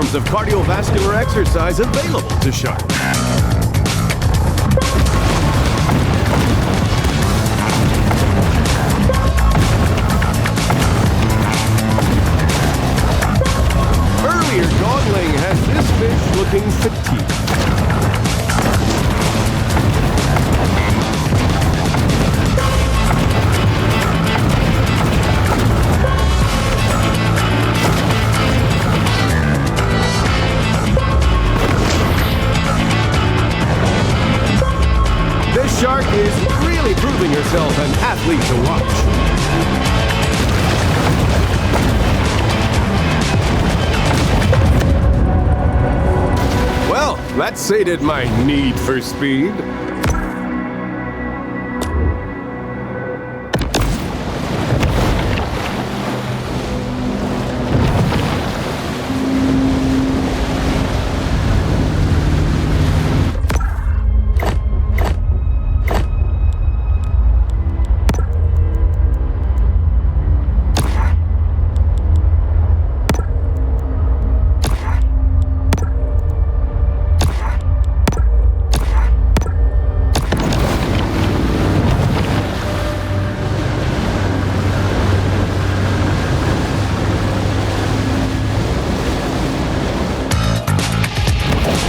forms of cardiovascular exercise available to sharks. Earlier dawdling has this fish looking fatigued. This shark is really proving herself an athlete to watch. Well, that sated my need for speed.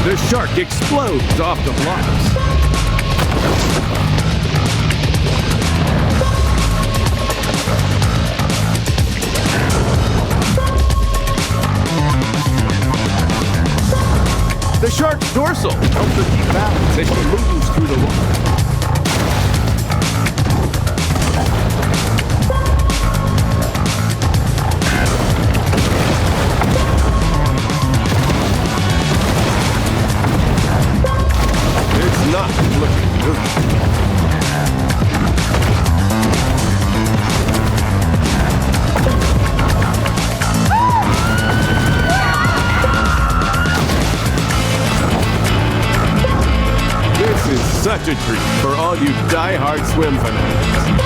The shark explodes off the blocks. The shark's dorsal helps her keep balance as she moves through the water. Not looking good. This is such a treat for all you die-hard swim fanatics.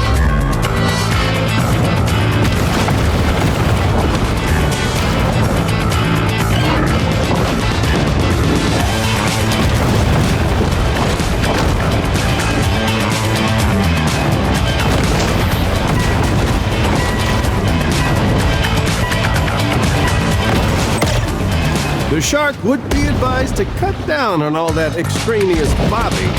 The shark would be advised to cut down on all that extraneous bobbing.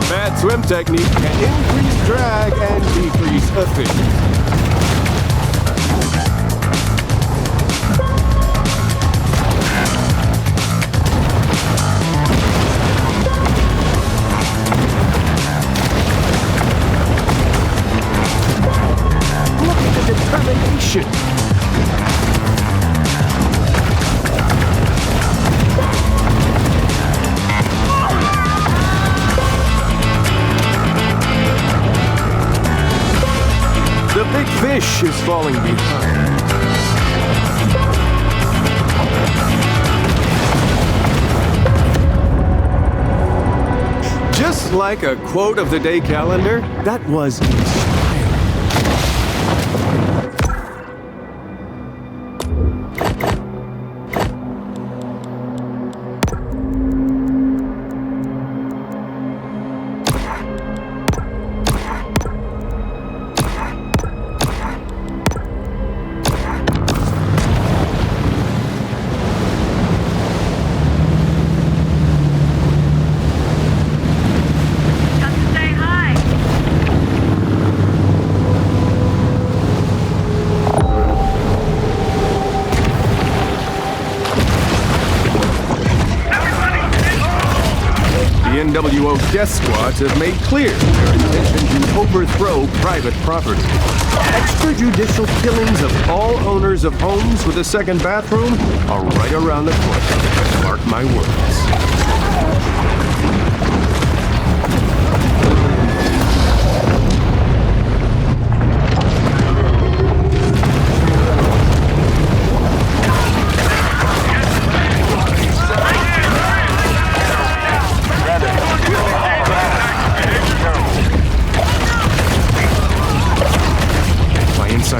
Bad swim technique can increase drag and decrease efficiency. Determination. The big fish is falling behind. Just like a quote of the day calendar, that was inspiring. NWO death squads have made clear their intention to overthrow private property. Extrajudicial killings of all owners of homes with a second bathroom are right around the corner. Mark my words.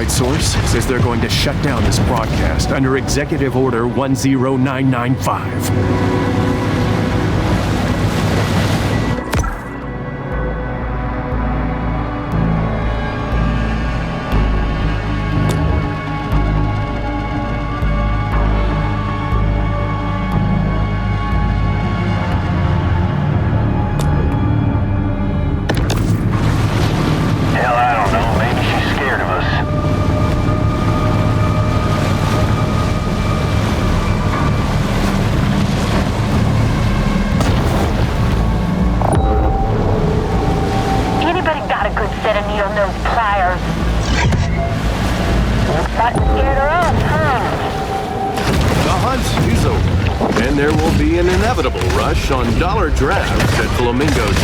inside source says they're going to shut down this broadcast under Executive Order 10995. On dollar drafts at Flamingo Joe's.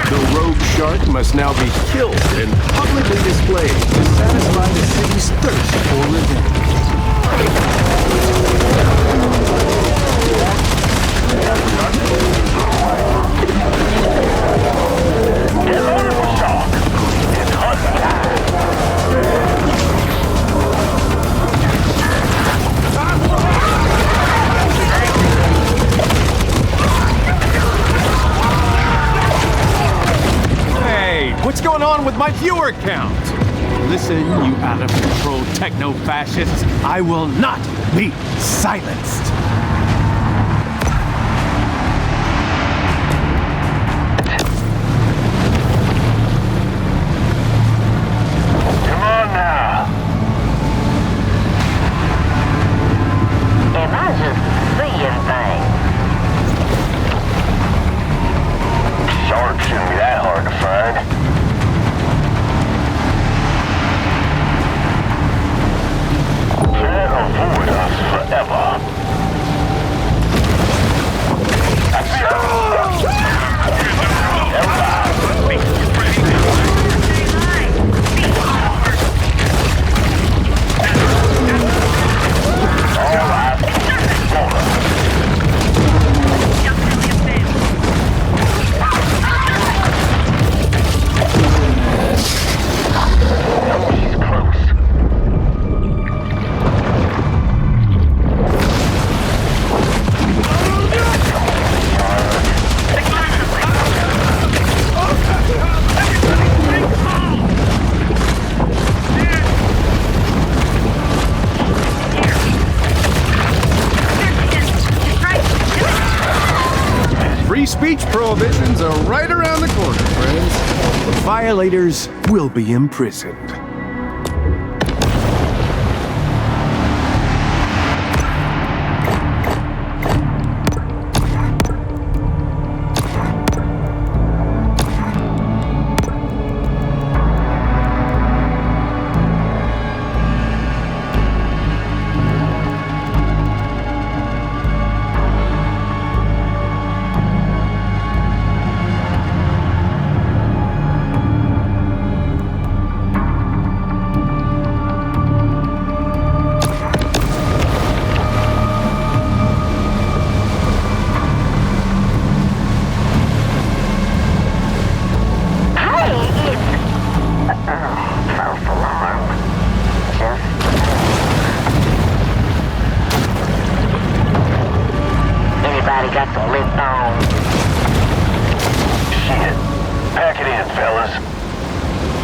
The rogue shark must now be killed and publicly displayed to satisfy the city's thirst for revenge. What's going on with my viewer count? Listen, you out-of-control techno-fascists, I will not be silenced. Come on now. Am I just seeing things? Sharks shouldn't be that hard to find. Avoid us forever. Speech prohibitions are right around the corner, friends. The violators will be imprisoned.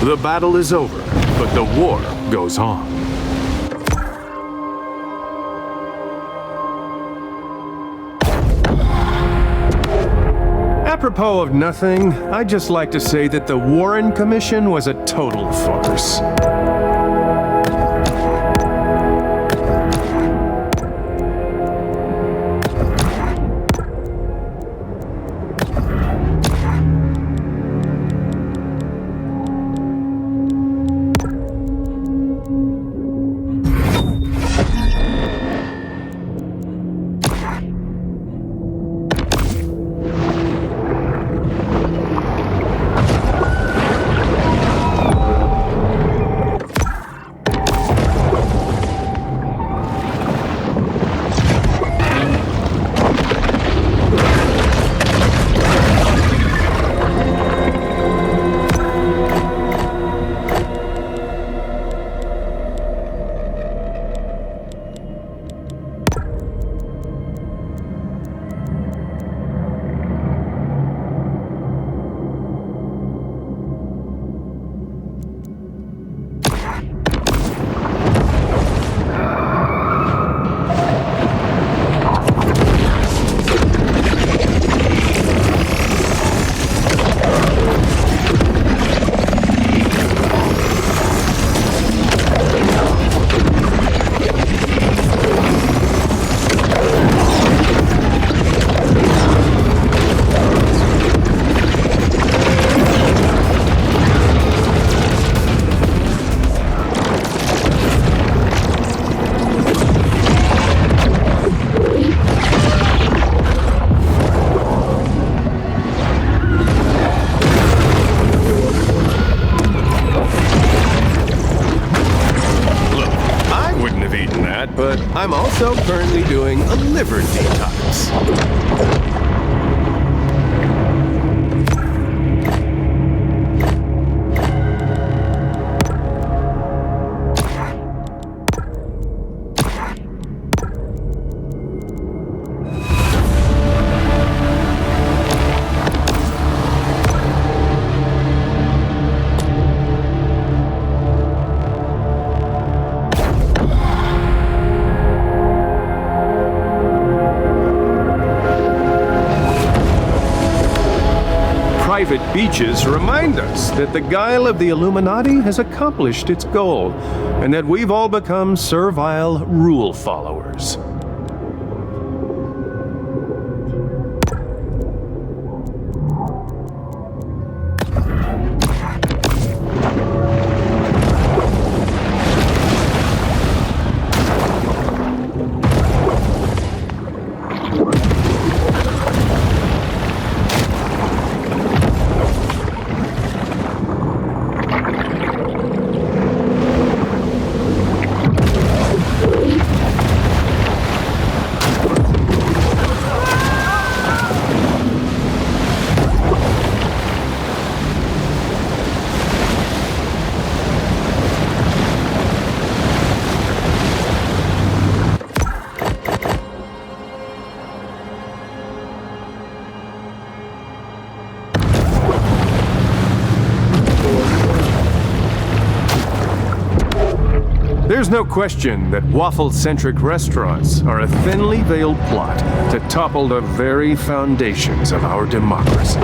The battle is over, but the war goes on. Apropos of nothing, I'd just like to say that the Warren Commission was a total farce. I'm also currently doing a liver detox. Private beaches remind us that the guile of the Illuminati has accomplished its goal, and that we've all become servile rule followers. There's no question that waffle-centric restaurants are a thinly veiled plot to topple the very foundations of our democracy.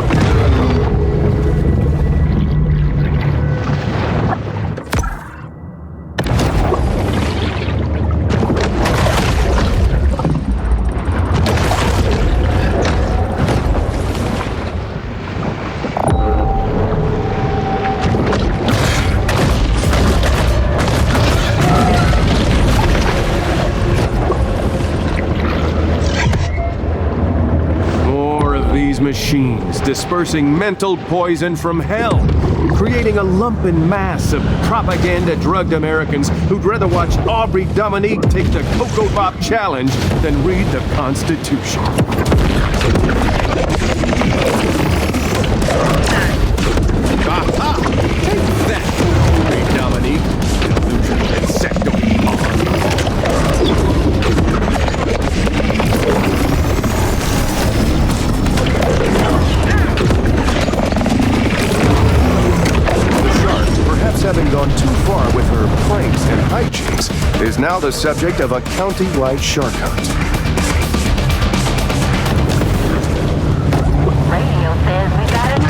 Machines dispersing mental poison from hell, creating a lumpen mass of propaganda-drugged Americans who'd rather watch Aubrey Dominique take the Cocoa Bop Challenge than read the Constitution. Aha! Take that, Aubrey Dominique, delusional insectoid army. Having gone too far with her pranks and hijinks, is now the subject of a county-wide shark hunt. Radio says we got it.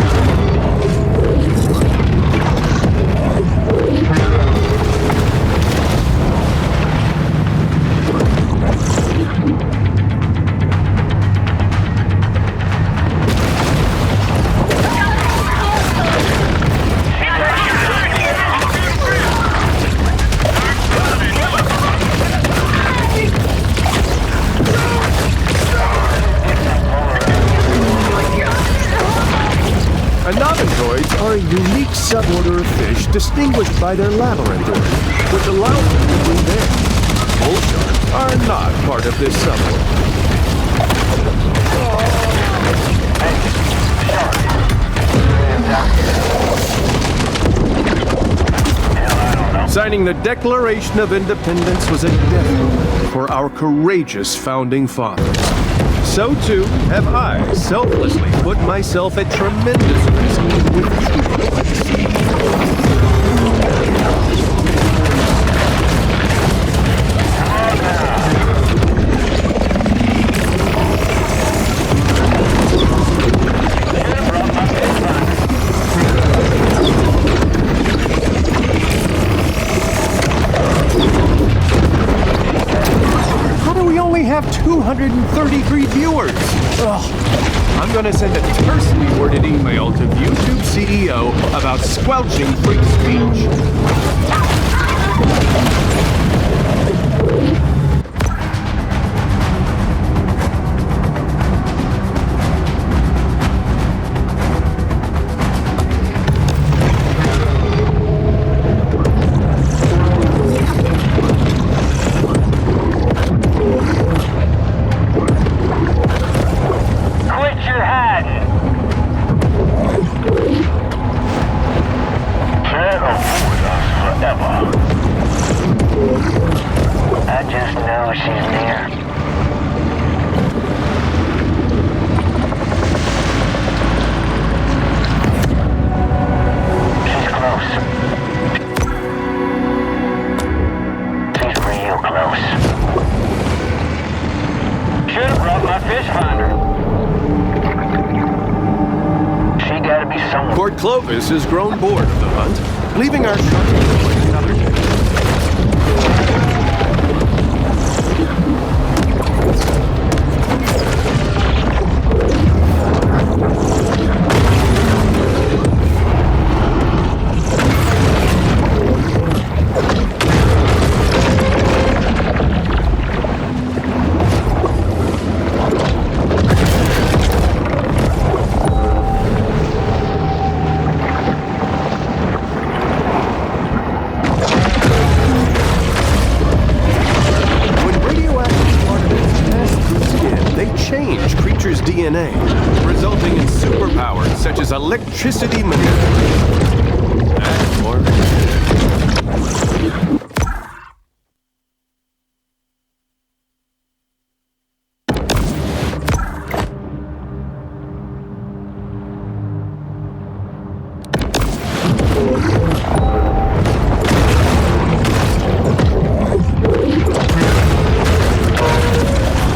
Anoventoids are a unique suborder of fish distinguished by their labyrinth, which allows them to breathe air. Bull sharks are not part of this suborder. Signing the Declaration of Independence was a death for our courageous founding fathers. So too have I selflessly put myself at tremendous risk with true legacy. Have 233 viewers. Ugh. I'm gonna send a tersely worded email to YouTube CEO about squelching free speech. Lord Clovis has grown bored of the hunt, leaving our shark to enjoy another day. DNA, resulting in superpowers such as electricity manipulation. And more.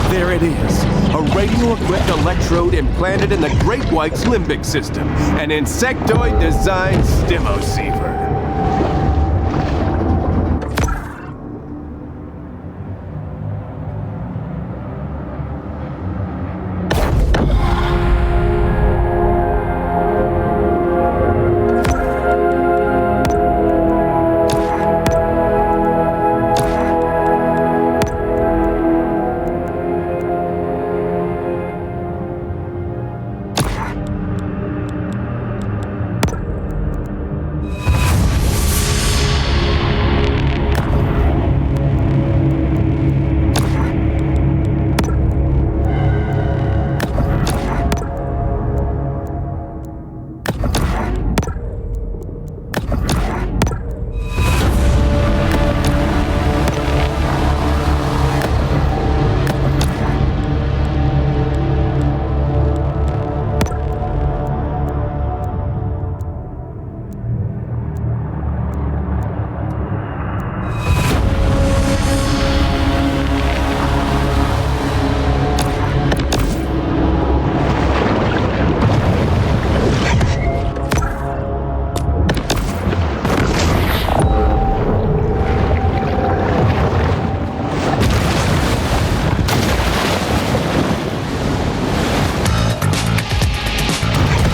There it is. A radio-equipped electrode implanted in the Great White's limbic system. An insectoid-designed stimoceiver.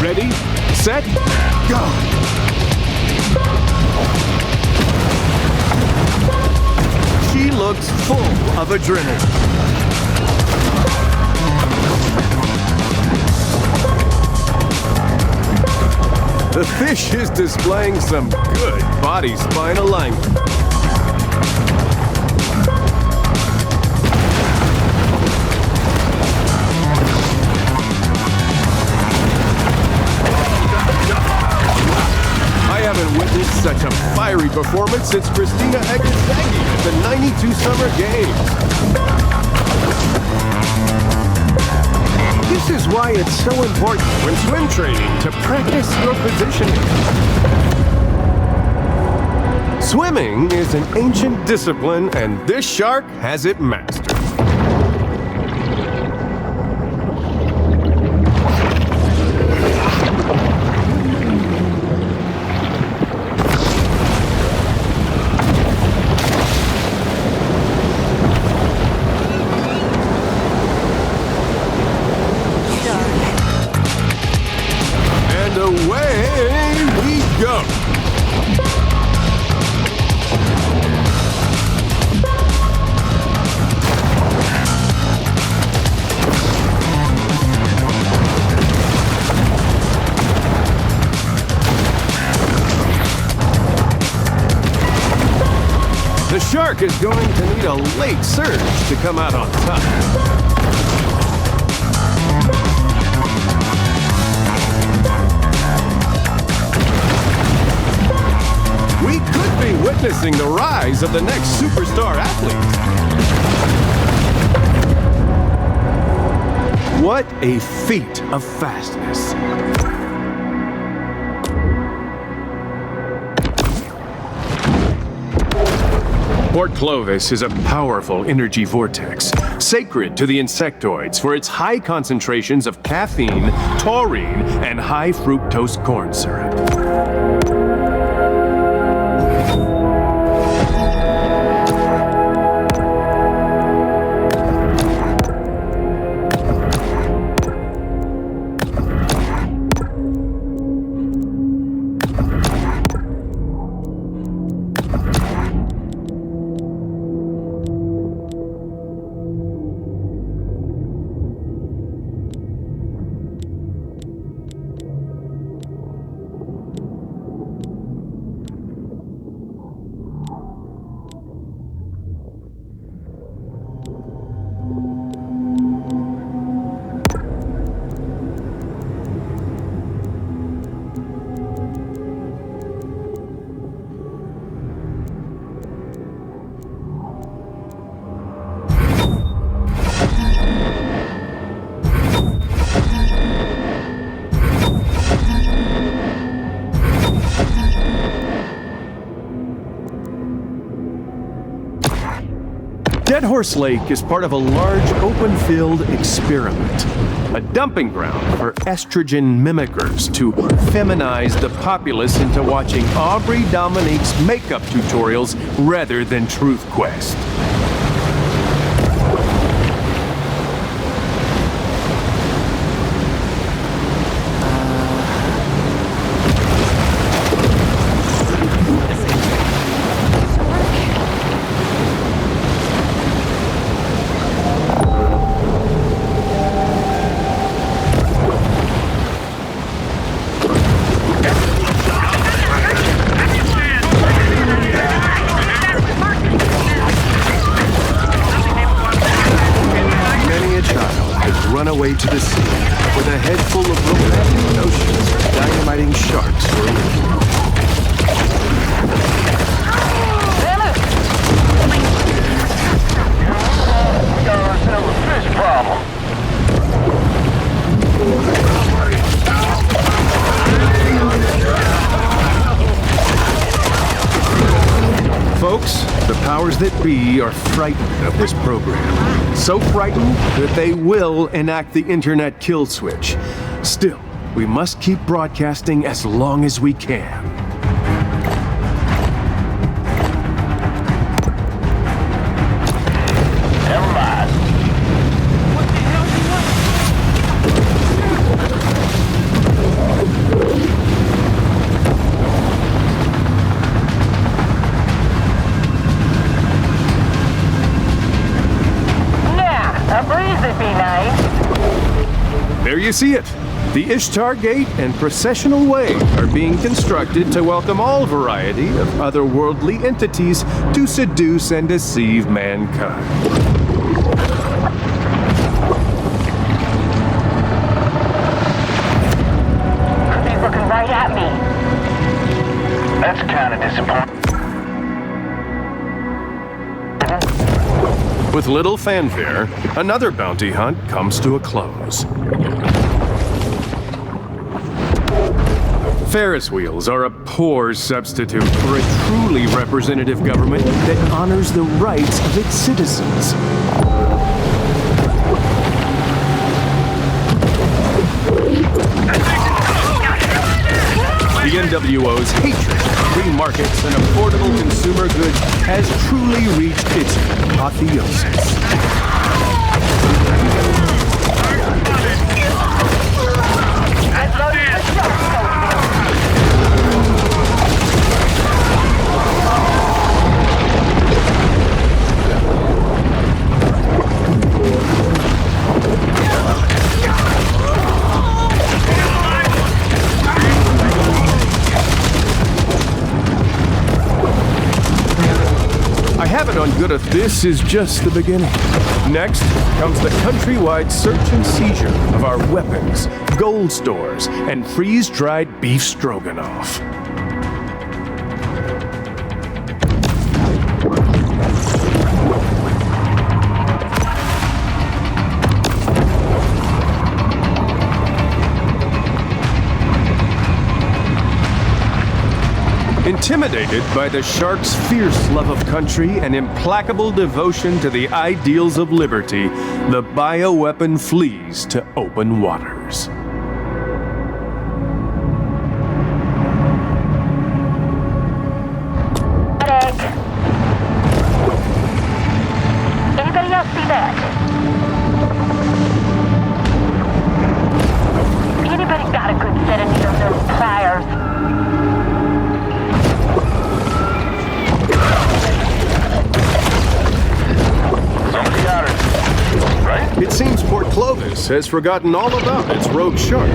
Ready, set, go! She looks full of adrenaline. The fish is displaying some good body-spine alignment. I haven't witnessed such a fiery performance since Christina Eggers-Zaggy at the '92 Summer Games. This is why it's so important when swim training to practice your positioning. Swimming is an ancient discipline, and this shark has it mastered. Away we go! The shark is going to need a late surge to come out on top. We could be witnessing the rise of the next superstar athlete. What a feat of fastness. Port Clovis is a powerful energy vortex, sacred to the insectoids for its high concentrations of caffeine, taurine, and high fructose corn syrup. Dead Horse Lake is part of a large open-field experiment, a dumping ground for estrogen mimickers to feminize the populace into watching Aubrey Dominique's makeup tutorials rather than Truth Quest. Run away to the sea with a head full of romantic notions of dynamiting sharks for a living. We got ourselves a fish problem. Folks, the powers that be are frightened of this program. So frightened that they will enact the internet kill switch. Still, we must keep broadcasting as long as we can. Never mind. What the hell do you A breeze would be nice. There you see it. The Ishtar Gate and Processional Way are being constructed to welcome all variety of otherworldly entities to seduce and deceive mankind. He's looking right at me. That's kind of disappointing. With little fanfare, another bounty hunt comes to a close. Ferris wheels are a poor substitute for a truly representative government that honors the rights of its citizens. The NWO's hatred of free markets and affordable consumer goods has truly reached its apotheosis. I have it on good if this is just the beginning. Next comes the countrywide search and seizure of our weapons, gold stores, and freeze-dried beef stroganoff. Intimidated by the shark's fierce love of country and implacable devotion to the ideals of liberty, the bioweapon flees to open waters. Anybody else see that? Anybody got a good set of needle-nose pliers? Somebody got her. Right? It seems Port Clovis has forgotten all about its rogue shark.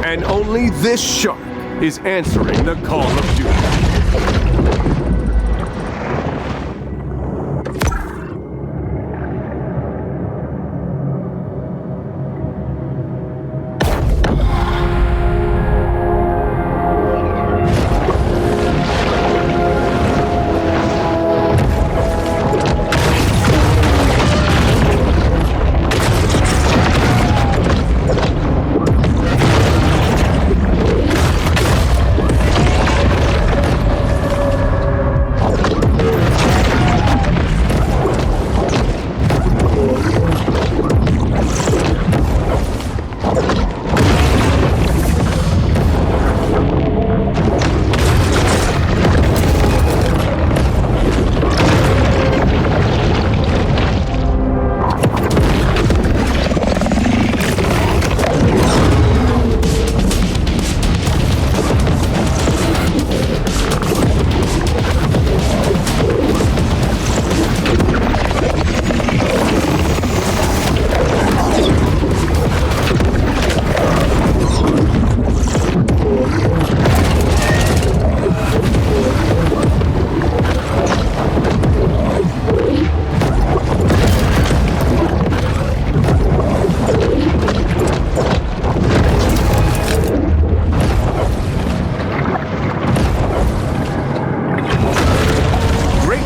And only this shark is answering the call of duty.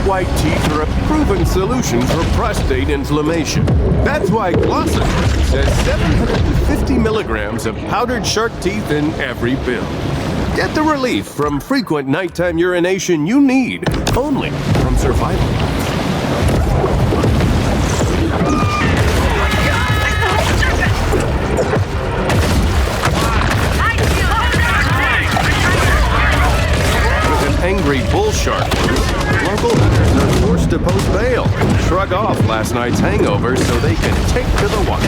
White teeth are a proven solution for prostate inflammation. That's why Glossop says 750 milligrams of powdered shark teeth in every pill. Get the relief from frequent nighttime urination you need, only from Survival. With an angry bull shark, local hunters are forced to post bail and shrug off last night's hangover so they can take to the water.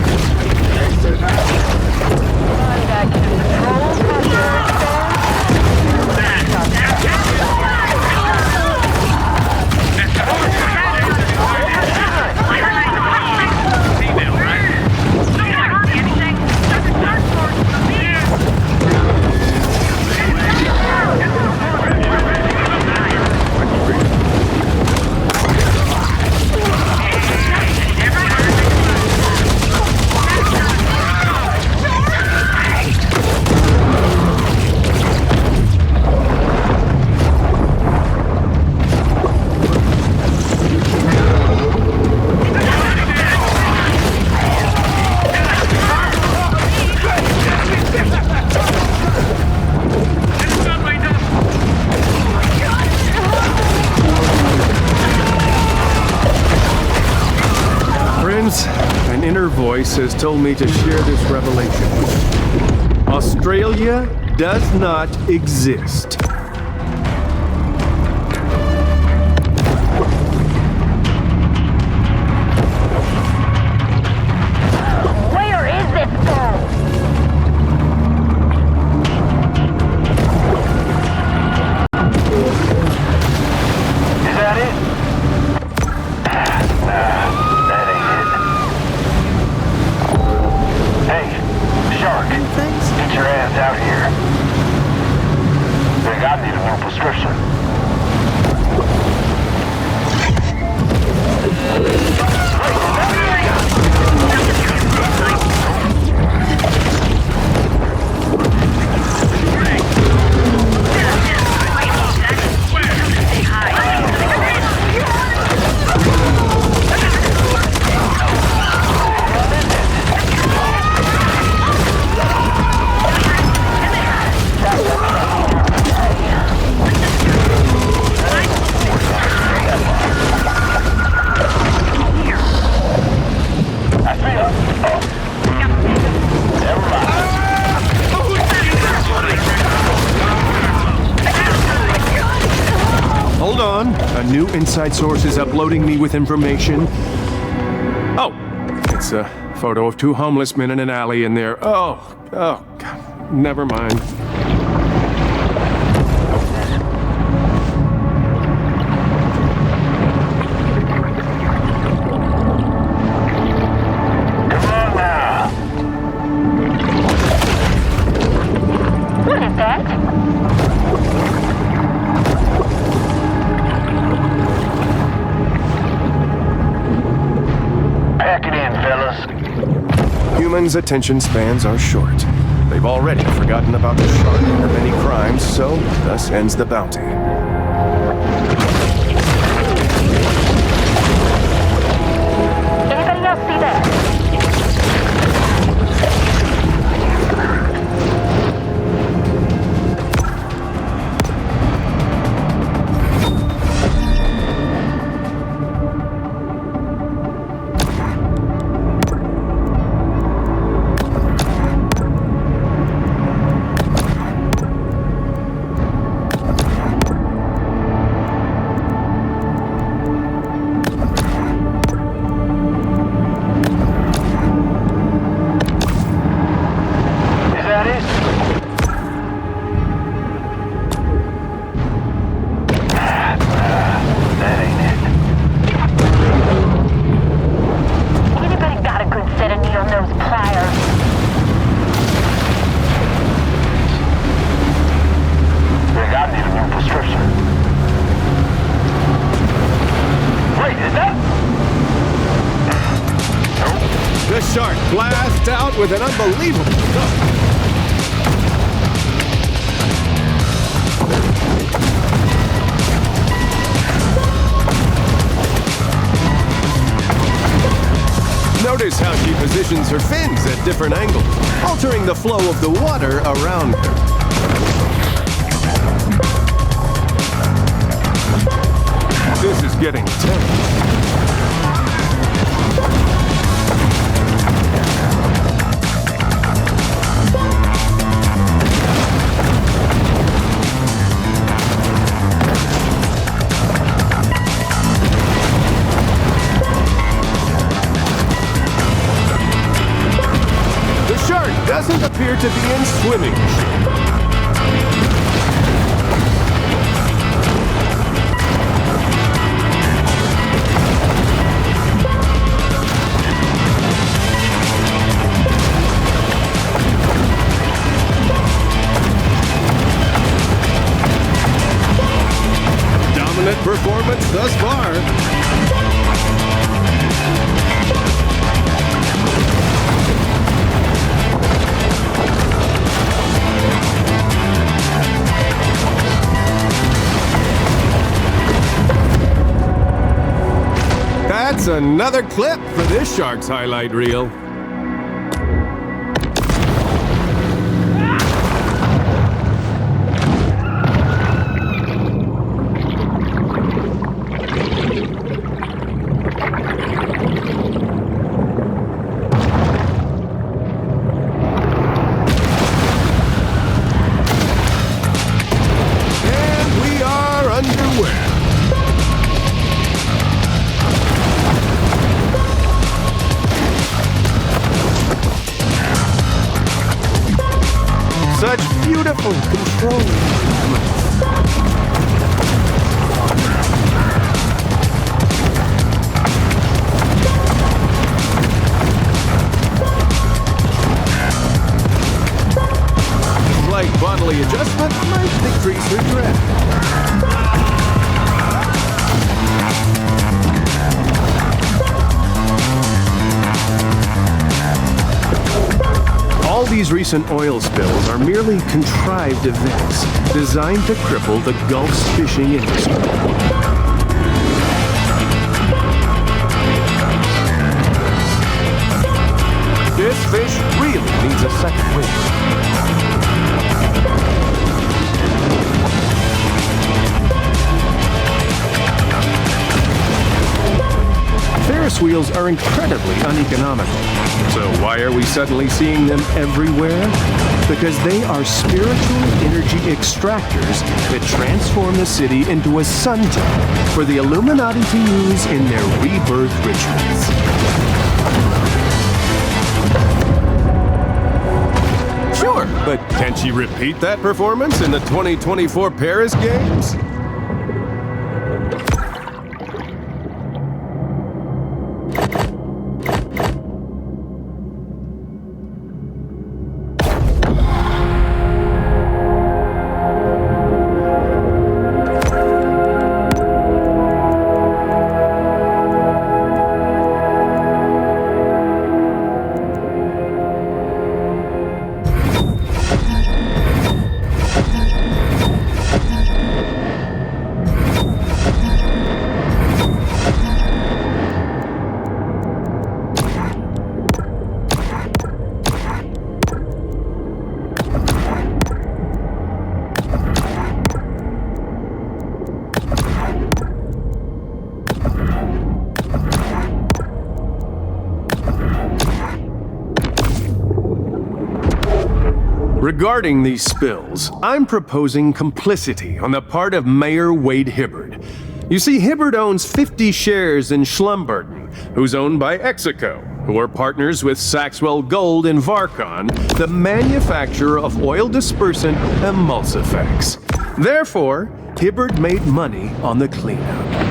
An inner voice has told me to share this revelation. Australia does not exist. Where is this phone? Is that it? That ain't it. Hey, Shark. Get your ass out here. Think I need a new prescription. I see her. Oh. Never mind. Hold on. A new inside source is uploading me with information. Oh, it's a photo of two homeless men in an alley in there. Oh, God. Never mind. Come on now. What is that? Pack it in, fellas. Humans' attention spans are short. They've already forgotten about the shark and the many crimes, so thus ends the bounty. Anybody else see that? Is that it? That ain't it. Anybody got a good set of needle-nose pliers? Think I need a new prescription. Wait, is that? The shark blasts out with an unbelievable thud. Notice how she positions her fins at different angles, altering the flow of the water around her. This is getting tense. The shark doesn't appear to be in swimming shape. Dominant performance thus far. That's another clip for this shark's highlight reel. careful control. Like bodily adjustment, my victory's regret. All these recent oil spills are merely contrived events designed to cripple the Gulf's fishing industry. This fish really needs a second wind. Ferris wheels are incredibly uneconomical. So why are we suddenly seeing them everywhere? Because they are spiritual energy extractors that transform the city into a sun temple for the Illuminati to use in their rebirth rituals. Sure, but can't she repeat that performance in the 2024 Paris Games? Regarding these spills, I'm proposing complicity on the part of Mayor Wade Hibbard. You see, Hibbard owns 50 shares in Schlumberger, who's owned by Execo, who are partners with Saxwell Gold in Varcon, the manufacturer of oil dispersant emulsifex. Therefore, Hibbard made money on the cleanup.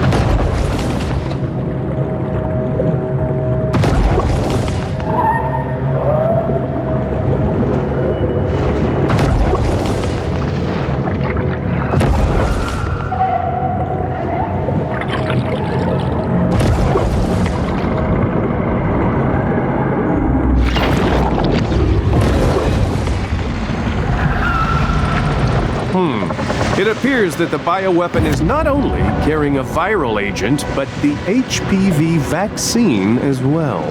It appears that the bioweapon is not only carrying a viral agent, but the HPV vaccine as well.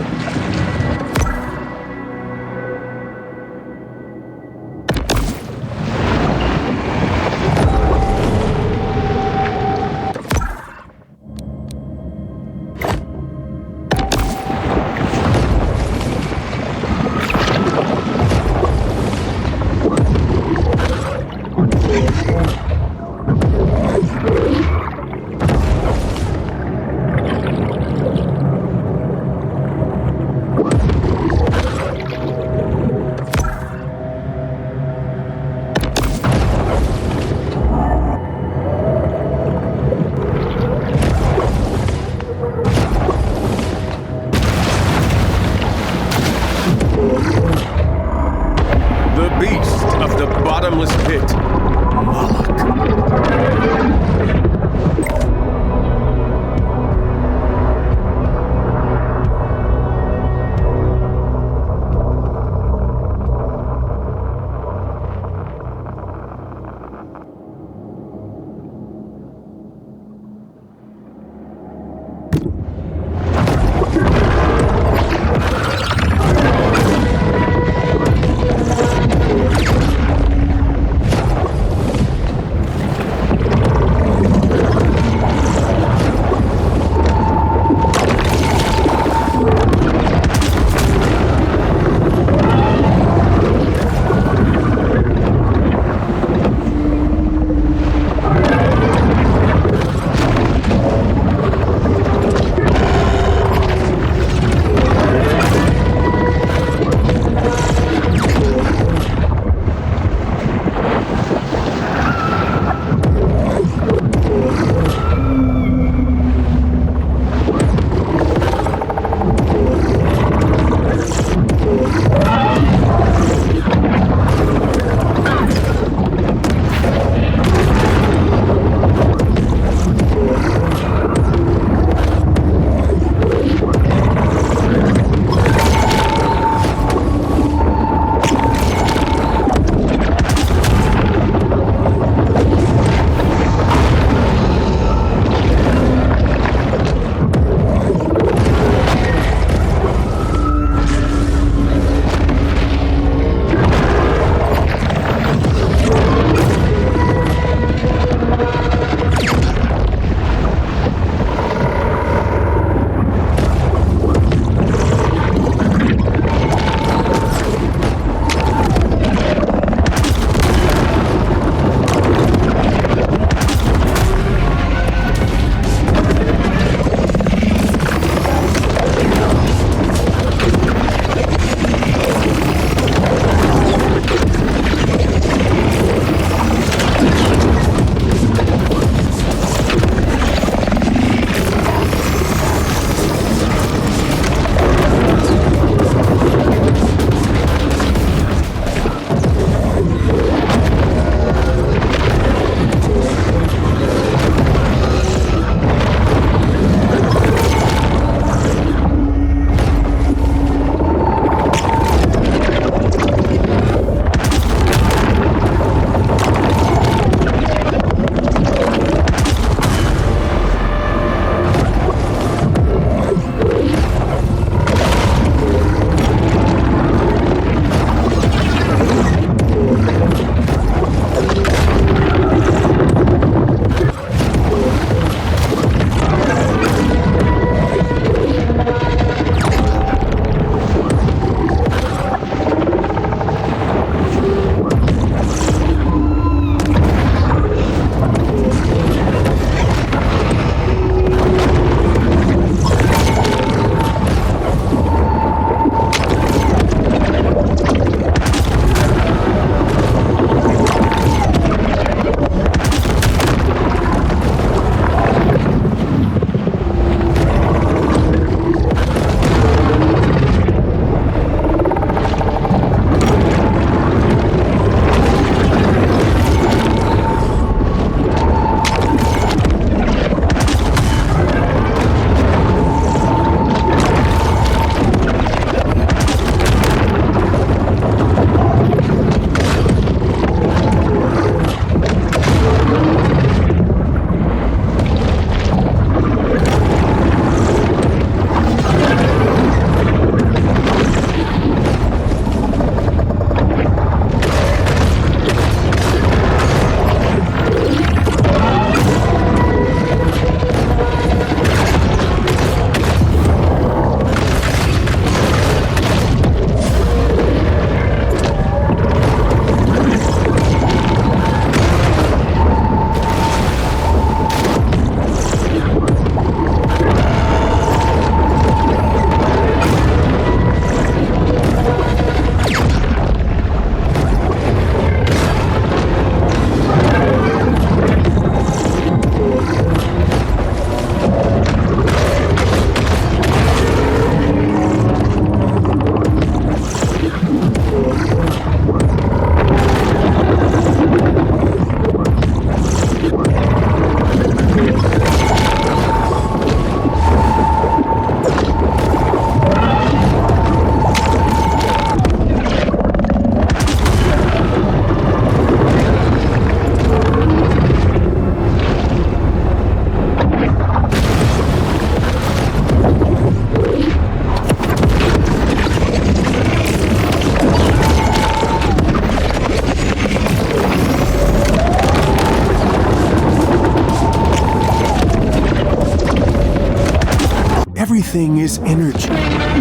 Everything is energy,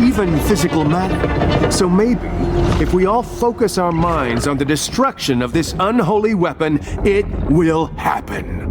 even physical matter. So maybe, if we all focus our minds on the destruction of this unholy weapon, it will happen.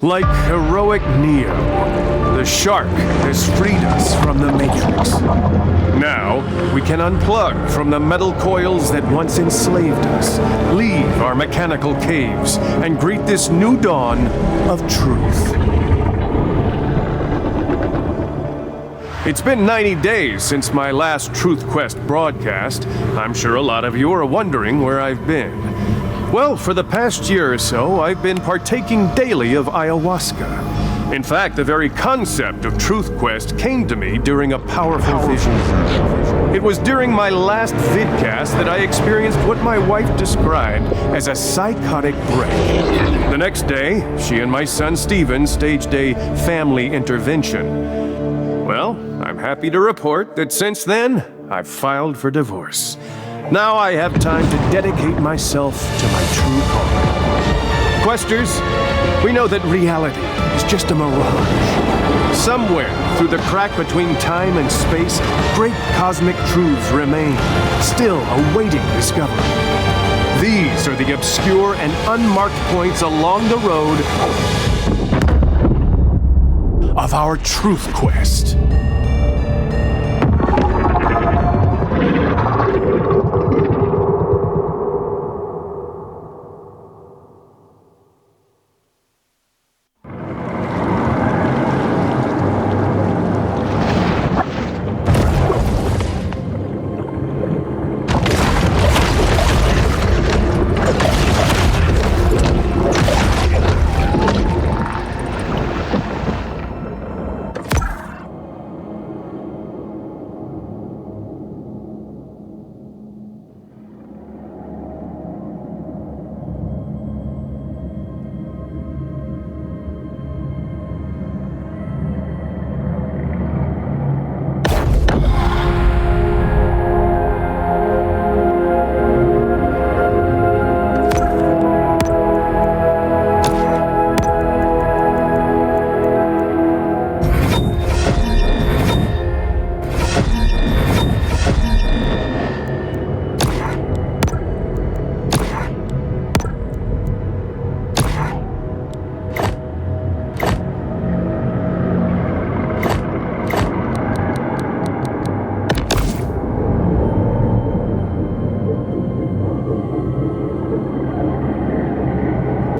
Like heroic Neo, the shark has freed us from the Matrix. Now, we can unplug from the metal coils that once enslaved us, leave our mechanical caves, and greet this new dawn of truth. It's been 90 days since my last Truth Quest broadcast. I'm sure a lot of you are wondering where I've been. Well, for the past year or so, I've been partaking daily of ayahuasca. In fact, the very concept of Truth Quest came to me during a powerful vision. It was during my last vidcast that I experienced what my wife described as a psychotic break. The next day, she and my son Steven staged a family intervention. Well, I'm happy to report that since then, I've filed for divorce. Now I have time to dedicate myself to my true calling. Questers, we know that reality is just a mirage. Somewhere through the crack between time and space, great cosmic truths remain, still awaiting discovery. These are the obscure and unmarked points along the road of our truth quest.